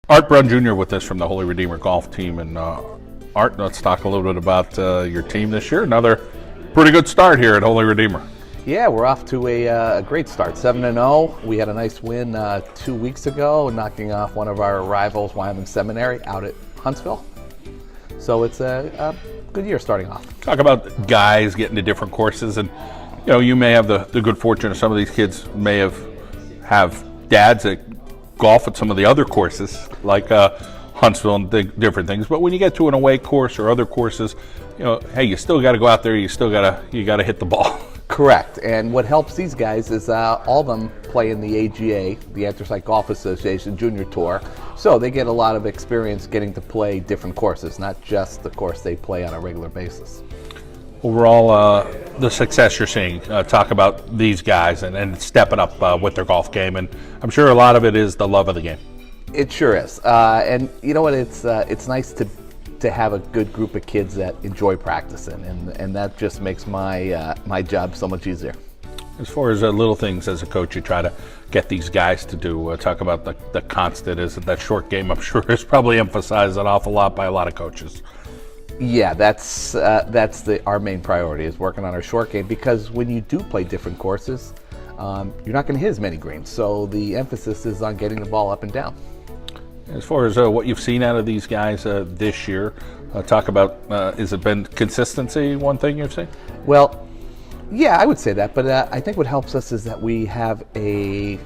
Art Brunn Jr. with us from the Holy Redeemer golf team. And Art, let's talk a little bit about your team this year. Another pretty good start here at Holy Redeemer. Yeah, we're off to a great start, 7-0. We had a nice win 2 weeks ago, knocking off one of our rivals, Wyoming Seminary, out at Huntsville. So it's a good year starting off. Talk about guys getting to different courses, and you may have the good fortune of some of these kids may have dads that golf at some of the other courses, like Huntsville and different things. But when you get to an away course or other courses, hey, you still got to go out there. You got to hit the ball. Correct. And what helps these guys is all of them play in the AGA, the Anthracite Golf Association Junior Tour. So they get a lot of experience getting to play different courses, not just the course they play on a regular basis. Overall, the success you're seeing, talk about these guys and stepping up with their golf game. And I'm sure a lot of it is the love of the game. It sure is. And you know what? It's nice to have a good group of kids that enjoy practicing, and that just makes my job so much easier. As far as little things as a coach you try to get these guys to do, talk about the constant is that short game, I'm sure is probably emphasized an awful lot by a lot of coaches. Yeah, that's our main priority, is working on our short game, because when you do play different courses, you're not going to hit as many greens. So the emphasis is on getting the ball up and down. As far as what you've seen out of these guys this year, talk about, has it been consistency one thing you've seen? Well, yeah, I would say that, but I think what helps us is that we have a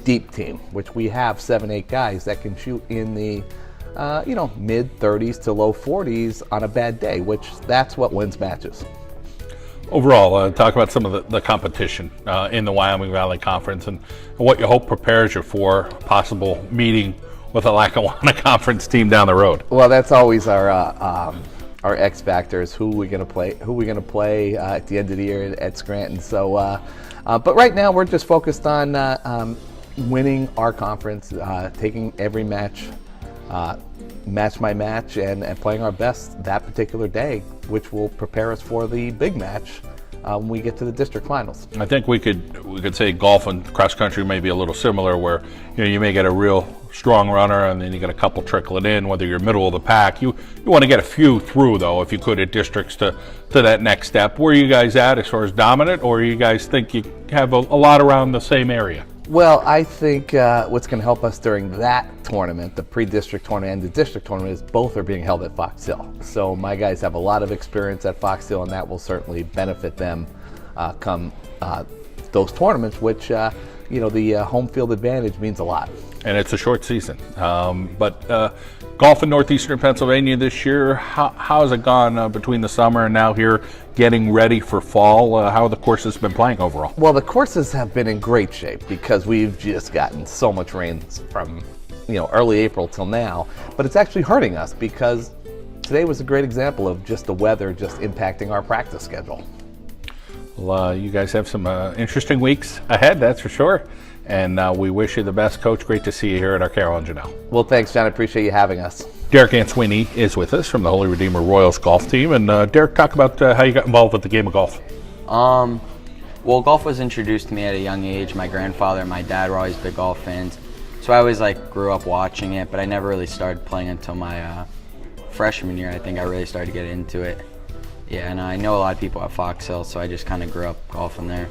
deep team, which we have 7-8 guys that can shoot in the mid 30s to low 40s on a bad day, which that's what wins matches. Overall, talk about some of the competition in the Wyoming Valley Conference and what you hope prepares you for possible meeting with a Lackawanna Conference team down the road. Well, that's always our X factors. Who we going to play at the end of the year at Scranton. So, but right now we're just focused on winning our conference, taking every match by match, and playing our best that particular day, which will prepare us for the big match when we get to the district finals. I think we could say golf and cross country may be a little similar, where you may get a real strong runner and then you get a couple trickling in, whether you're middle of the pack. You want to get a few through, though, if you could, at districts to that next step. Where are you guys at as far as dominant, or you guys think you have a lot around the same area? Well, I think what's going to help us during that tournament, the pre-district tournament and the district tournament, is both are being held at Fox Hill. So my guys have a lot of experience at Fox Hill, and that will certainly benefit them come those tournaments, which, the home field advantage means a lot. And it's a short season. But golf in northeastern Pennsylvania this year, how has it gone between the summer and now here getting ready for fall? How have the courses been playing overall? Well, the courses have been in great shape because we've just gotten so much rain from early April till now. But it's actually hurting us because today was a great example of just the weather just impacting our practice schedule. Well, you guys have some interesting weeks ahead, that's for sure. And we wish you the best, Coach. Great to see you here at our Carol and Janelle. Well, thanks, John. I appreciate you having us. Derek and Sweeney is with us from the Holy Redeemer Royals golf team. And Derek, talk about how you got involved with the game of golf. Well, golf was introduced to me at a young age. My grandfather and my dad were always big golf fans. So I always grew up watching it, but I never really started playing until my freshman year. I think I really started to get into it. Yeah, and I know a lot of people at Fox Hill, so I just kind of grew up golfing there.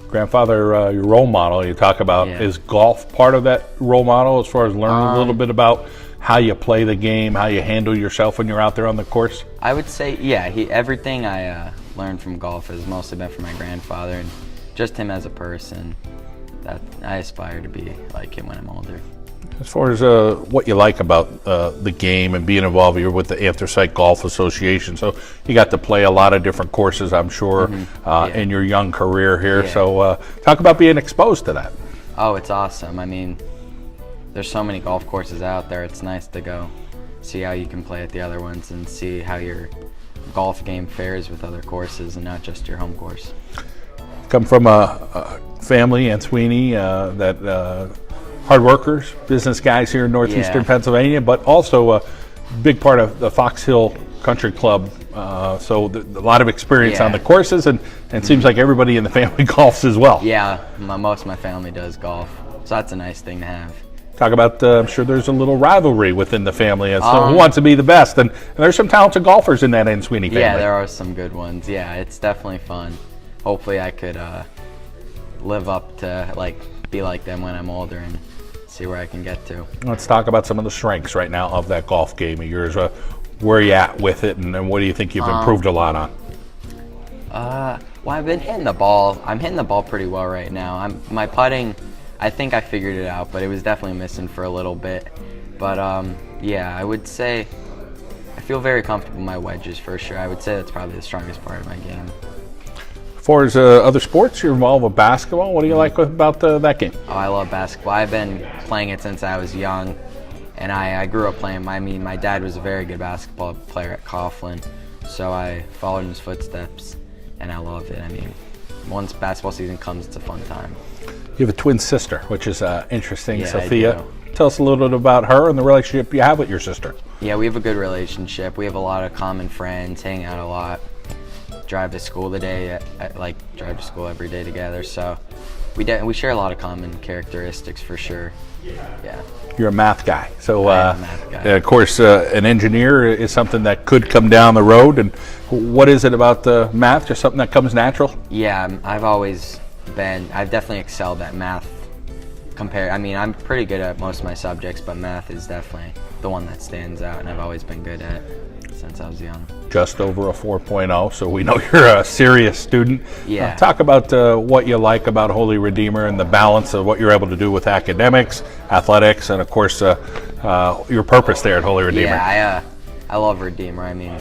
Grandfather, your role model, you talk about, is golf part of that role model as far as learning a little bit about how you play the game, how you handle yourself when you're out there on the course? I would say, yeah, everything I learned from golf has mostly been from my grandfather, and just him as a person. That I aspire to be like him when I'm older. As far as what you like about the game and being involved here with the Anthracite Golf Association, so you got to play a lot of different courses, I'm sure, in your young career here. Yeah. So talk about being exposed to that. Oh, it's awesome. I mean, there's so many golf courses out there. It's nice to go see how you can play at the other ones and see how your golf game fares with other courses and not just your home course. Come from a family and Sweeney that hard workers, business guys here in northeastern Pennsylvania, but also a big part of the Fox Hill Country Club. So a lot of experience on the courses, and it seems like everybody in the family golfs as well. Yeah, most of my family does golf, so that's a nice thing to have. Talk about, I'm sure there's a little rivalry within the family as to who wants to be the best. And there's some talented golfers in that Sweeney family. Yeah, there are some good ones. Yeah, it's definitely fun. Hopefully I could live up to, be like them when I'm older and see where I can get to. Let's talk about some of the strengths right now of that golf game of yours. Where are you at with it, and what do you think you've improved a lot on? Well, I've been hitting the ball. I'm hitting the ball pretty well right now. My putting, I think I figured it out, but it was definitely missing for a little bit. But yeah, I would say I feel very comfortable with my wedges for sure. I would say that's probably the strongest part of my game. As far as other sports, you're involved with basketball. What do you like about that game? Oh, I love basketball. I've been playing it since I was young, and I grew up playing. My dad was a very good basketball player at Coughlin, so I followed in his footsteps, and I loved it. I mean, once basketball season comes, it's a fun time. You have a twin sister, which is interesting, Yeah, Sophia. I do. Tell us a little bit about her and the relationship you have with your sister. Yeah, we have a good relationship. We have a lot of common friends, hang out a lot, drive to school drive to school every day together. So we share a lot of common characteristics for sure. Yeah. You're a math guy, so I am a math guy. of course, an engineer is something that could come down the road. And what is it about the math? Just something that comes natural? Yeah, I've definitely excelled at math. I'm pretty good at most of my subjects, but math is definitely the one that stands out, and I've always been good at since I was young. Just over a 4.0, so we know you're a serious student. Yeah. Talk about what you like about Holy Redeemer and the balance of what you're able to do with academics, athletics, and of course your purpose there at Holy Redeemer. Yeah, I love Redeemer. I mean,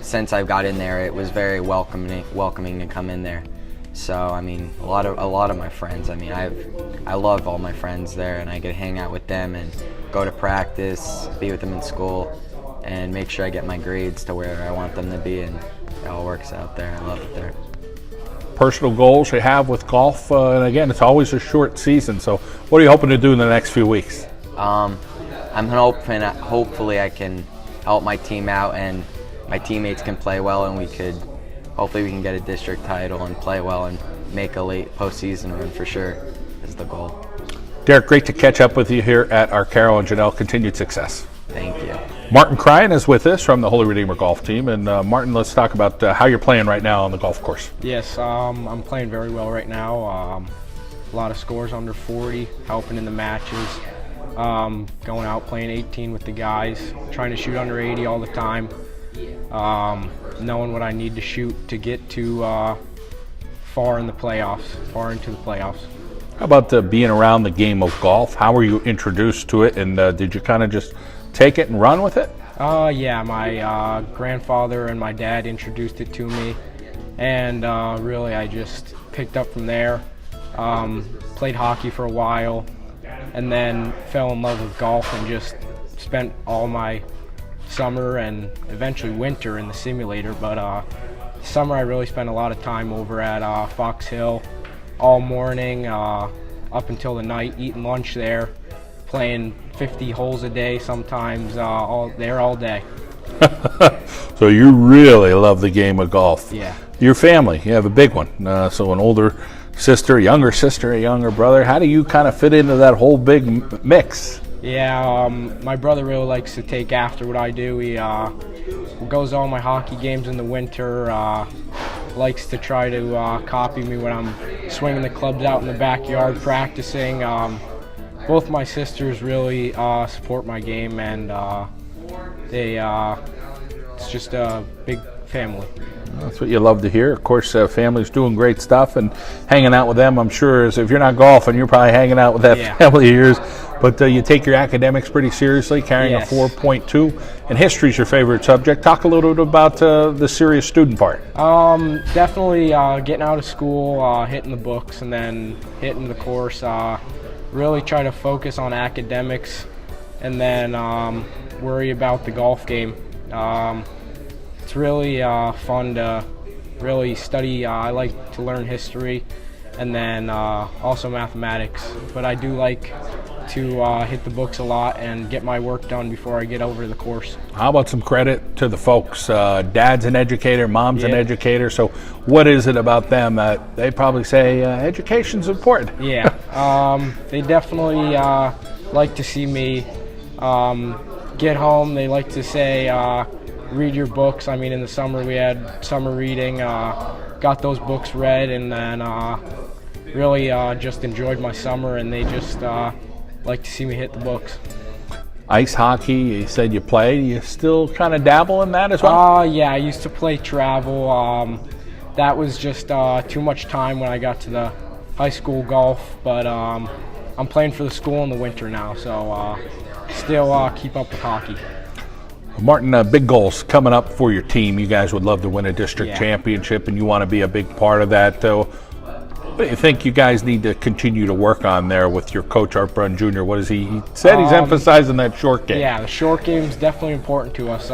since I got in there, it was very welcoming to come in there. So I mean, a lot of my friends. I mean, I love all my friends there, and I get to hang out with them and go to practice, be with them in school, and make sure I get my grades to where I want them to be, and it all works out there. I love it there. Personal goals you have with golf, and again, it's always a short season. So, what are you hoping to do in the next few weeks? I'm hoping, hopefully, I can help my team out, and my teammates can play well, and hopefully we can get a district title and play well and make a late postseason run for sure is the goal. Derek, great to catch up with you here at our Carol and Janelle. Continued success. Thank you. Martin Kryon is with us from the Holy Redeemer golf team. And Martin, let's talk about how you're playing right now on the golf course. Yes, I'm playing very well right now. A lot of scores under 40, helping in the matches. Going out playing 18 with the guys, trying to shoot under 80 all the time. Knowing what I need to shoot to get to far into the playoffs. How about being around the game of golf? How were you introduced to it, and did you kind of just take it and run with it? Yeah, my grandfather and my dad introduced it to me, and really I just picked up from there. Played hockey for a while, and then fell in love with golf and just spent all my summer and eventually winter in the simulator. But summer I really spent a lot of time over at Fox Hill all morning up until the night, eating lunch there, playing 50 holes a day sometimes, all day. So you really love the game of golf. Yeah. Your family, you have a big one. So an older sister, a younger brother. How do you kind of fit into that whole big mix? Yeah, my brother really likes to take after what I do. He goes to all my hockey games in the winter, likes to try to copy me when I'm swinging the clubs out in the backyard practicing. Both my sisters really support my game, and it's just a big family. That's what you love to hear. Of course, family's doing great stuff, and hanging out with them, I'm sure, is if you're not golfing, you're probably hanging out with that family of yours. But you take your academics pretty seriously, carrying a 4.2, and history's your favorite subject. Talk a little bit about the serious student part. Definitely getting out of school, hitting the books, and then hitting the course. Really try to focus on academics, and then worry about the golf game. It's really fun to really study. I like to learn history, and then also mathematics. But I do like to hit the books a lot and get my work done before I get over to the course. How about some credit to the folks? Dad's an educator, mom's an educator. So what is it about them that they probably say education's important? Yeah, they definitely like to see me get home. They like to say, read your books. I mean, in the summer we had summer reading, got those books read, and then really just enjoyed my summer, and they just like to see me hit the books. Ice hockey, you said you play. You still kind of dabble in that as well? Yeah, I used to play travel. That was just too much time when I got to the high school golf, but I'm playing for the school in the winter now, so still keep up with hockey. Martin, big goals coming up for your team. You guys would love to win a district championship, and you want to be a big part of that. What do you think you guys need to continue to work on there with your coach, Art Brunn Jr.? What is he said he's emphasizing that short game. Yeah, the short game is definitely important to us.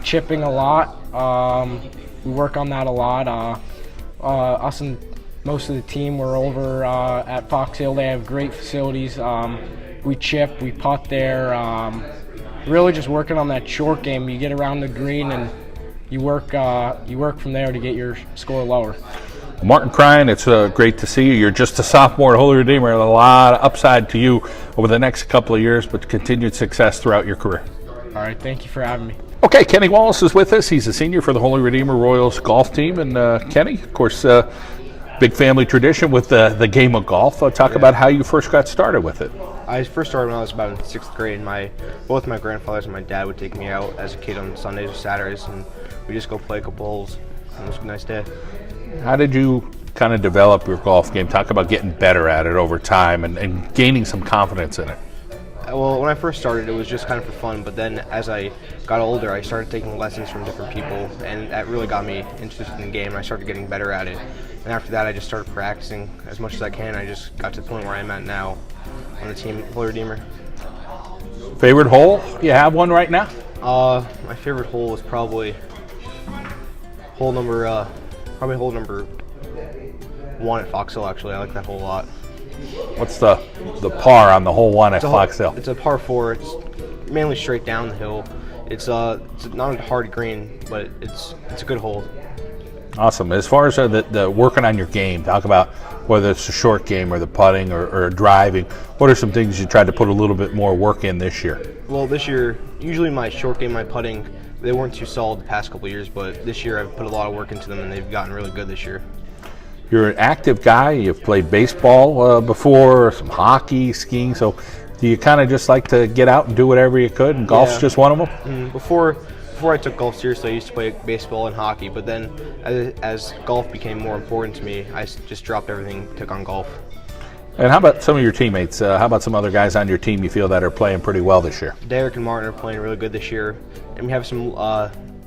Chipping a lot. We work on that a lot. Us and most of the team, we're over at Fox Hill. They have great facilities. We chip, we putt there. Really just working on that short game. You get around the green and you work from there to get your score lower. Martin Kryon, it's great to see you. You're just a sophomore at Holy Redeemer. A lot of upside to you over the next couple of years, but continued success throughout your career. All right, thank you for having me. Okay, Kenny Wallace is with us. He's a senior for the Holy Redeemer Royals golf team. And Kenny, of course, big family tradition with the game of golf. Talk about how you first got started with it. I first started when I was about in 6th grade. Both my grandfathers and my dad would take me out as a kid on Sundays or Saturdays, and we just go play a couple holes. It was a nice day. How did you kind of develop your golf game? Talk about getting better at it over time and gaining some confidence in it. Well, when I first started, it was just kind of for fun, but then as I got older, I started taking lessons from different people, and that really got me interested in the game, and I started getting better at it. And after that, I just started practicing as much as I can. I just got to the point where I'm at now on the team, Holy Redeemer. Favorite hole? You have one right now? My favorite hole is probably hole number 1 at Fox Hill, actually. I like that hole a lot. What's the par on the hole 1 at Fox Hill? It's a par 4. It's mainly straight down the hill. It's not a hard green, but it's a good hole. Awesome. As far as the working on your game, talk about whether it's the short game or the putting or driving. What are some things you tried to put a little bit more work in this year? Well, this year, usually my short game, my putting, they weren't too solid the past couple of years, but this year I've put a lot of work into them, and they've gotten really good this year. You're an active guy. You've played baseball before, some hockey, skiing. So do you kind of just like to get out and do whatever you could, and golf's just one of them? Before I took golf seriously, I used to play baseball and hockey, but then as golf became more important to me, I just dropped everything, took on golf. And how about some of your teammates? How about some other guys on your team you feel that are playing pretty well this year? Derek and Martin are playing really good this year, and we have some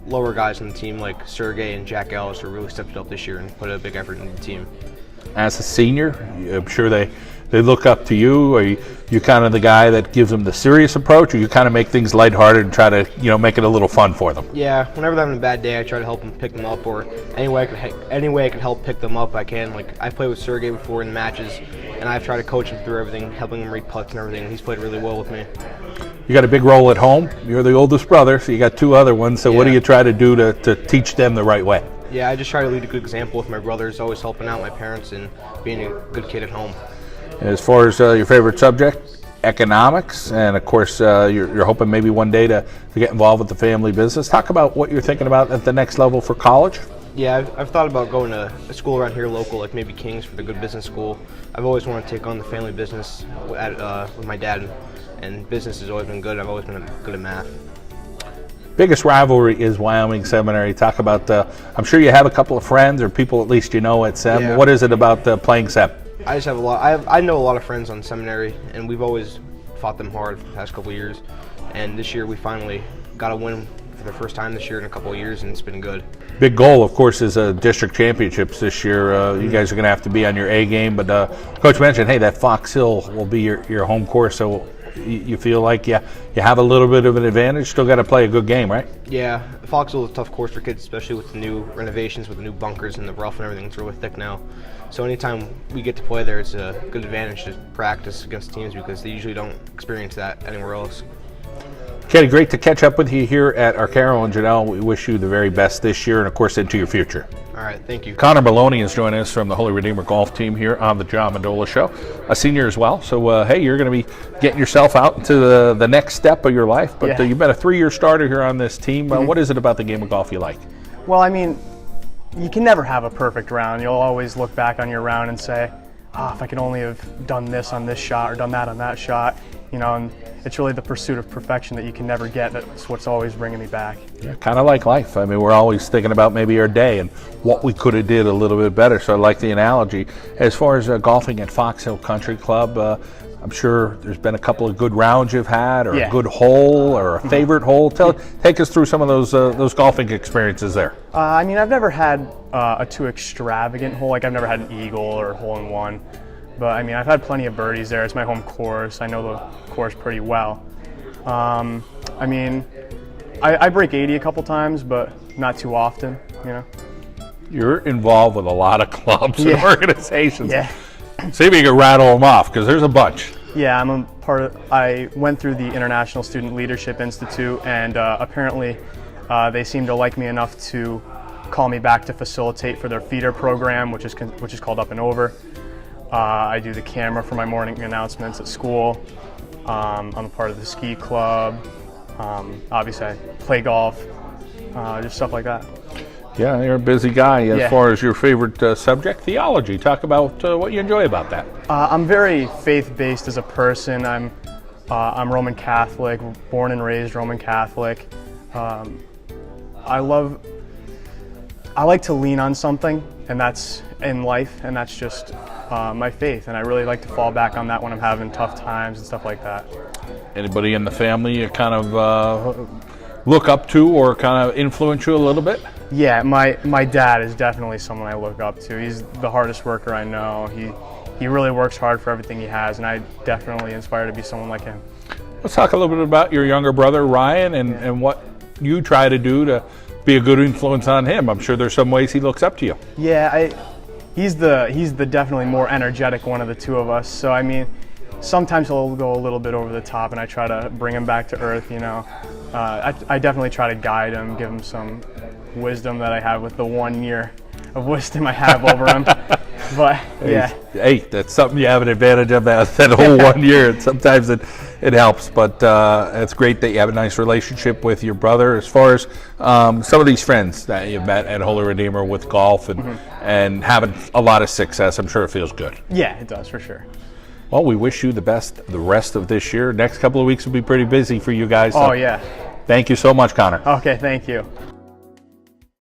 lower guys on the team like Sergey and Jack Ellis who really stepped up this year and put a big effort into the team. As a senior, I'm sure they look up to you. Are you kind of the guy that gives them the serious approach, or you kind of make things lighthearted and try to make it a little fun for them? Yeah, whenever they're having a bad day, I try to help them pick them up, or any way I can help pick them up, I can. Like I played with Sergey before in matches, and I've tried to coach him through everything, helping him read putts and everything. He's played really well with me. You got a big role at home. You're the oldest brother, so you got 2 other ones. So what do you try to do to teach them the right way? Yeah, I just try to lead a good example with my brothers, always helping out my parents and being a good kid at home. As far as your favorite subject, economics, and of course you're hoping maybe one day to get involved with the family business. Talk about what you're thinking about at the next level for college. Yeah, I've thought about going to a school around here local, like maybe King's for the good business school. I've always wanted to take on the family business with my dad, and business has always been good. I've always been good at math. Biggest rivalry is Wyoming Seminary. Talk about, I'm sure you have a couple of friends or people at least you know at Sem. Yeah. What is it about playing Sem? I just have a lot. I know a lot of friends on seminary, and we've always fought them hard for the past couple of years. And this year we finally got a win for the first time this year in a couple of years, and it's been good. Big goal, of course, is district championships this year. You guys are going to have to be on your A game, but Coach mentioned, hey, that Fox Hill will be your home course, so you feel like you have a little bit of an advantage. Still got to play a good game, right? Yeah, Foxville is a tough course for kids, especially with the new renovations, with the new bunkers and the rough and everything. It's really thick now. So anytime we get to play there, it's a good advantage to practice against teams because they usually don't experience that anywhere else. Kenny, great to catch up with you here at Arcaro, and Janelle, we wish you the very best this year and, of course, into your future. All right, thank you. Connor Bologna is joining us from the Holy Redeemer Golf Team here on the John Mendola Show, a senior as well. So, hey, you're going to be getting yourself out into the next step of your life, but you've been a 3-year starter here on this team. What is it about the game of golf you like? Well, I mean, you can never have a perfect round. You'll always look back on your round and say, if I could only have done this on this shot or done that on that shot, and it's really the pursuit of perfection that you can never get. That's what's always bringing me back. Yeah, kind of like life. I mean, we're always thinking about maybe our day and what we could have did a little bit better. So I like the analogy. As far as golfing at Fox Hill Country Club, I'm sure there's been a couple of good rounds you've had, or a good hole, or a favorite hole. Take us through some of those golfing experiences there. I mean, I've never had a too extravagant hole. Like, I've never had an eagle or a hole-in-one. But, I mean, I've had plenty of birdies there. It's my home course. I know the course pretty well. I mean, I break 80 a couple times, but not too often, You're involved with a lot of clubs and organizations. Yeah. See if you can rattle them off, because there's a bunch. Yeah, I went through the International Student Leadership Institute, and apparently they seem to like me enough to call me back to facilitate for their feeder program, which is called Up and Over. I do the camera for my morning announcements at school. I'm a part of the ski club. Obviously, I play golf, just stuff like that. Yeah, you're a busy guy. As far as your favorite subject, theology. Talk about what you enjoy about that. I'm very faith-based as a person. I'm Roman Catholic, born and raised Roman Catholic. I like to lean on something, and that's in life, and that's just my faith. And I really like to fall back on that when I'm having tough times and stuff like that. Anybody in the family you kind of look up to or kind of influence you a little bit? Yeah, my dad is definitely someone I look up to. He's the hardest worker I know. He really works hard for everything he has, and I definitely aspire to be someone like him. Let's talk a little bit about your younger brother, Ryan, and what you try to do to be a good influence on him. I'm sure there's some ways he looks up to you. Yeah, he's the definitely more energetic one of the two of us. So, I mean, sometimes he'll go a little bit over the top, and I try to bring him back to earth, I definitely try to guide him, give him some wisdom that I have with the 1 year of wisdom I have over him. But yeah. Hey, that's something you have an advantage of that whole 1 year. And sometimes it helps, but it's great that you have a nice relationship with your brother. As far as some of these friends that you've met at Holy Redeemer with golf and having a lot of success, I'm sure it feels good. Yeah, it does for sure. Well, we wish you the best the rest of this year. Next couple of weeks will be pretty busy for you guys. So Oh, yeah. Thank you so much, Connor. Okay, thank you.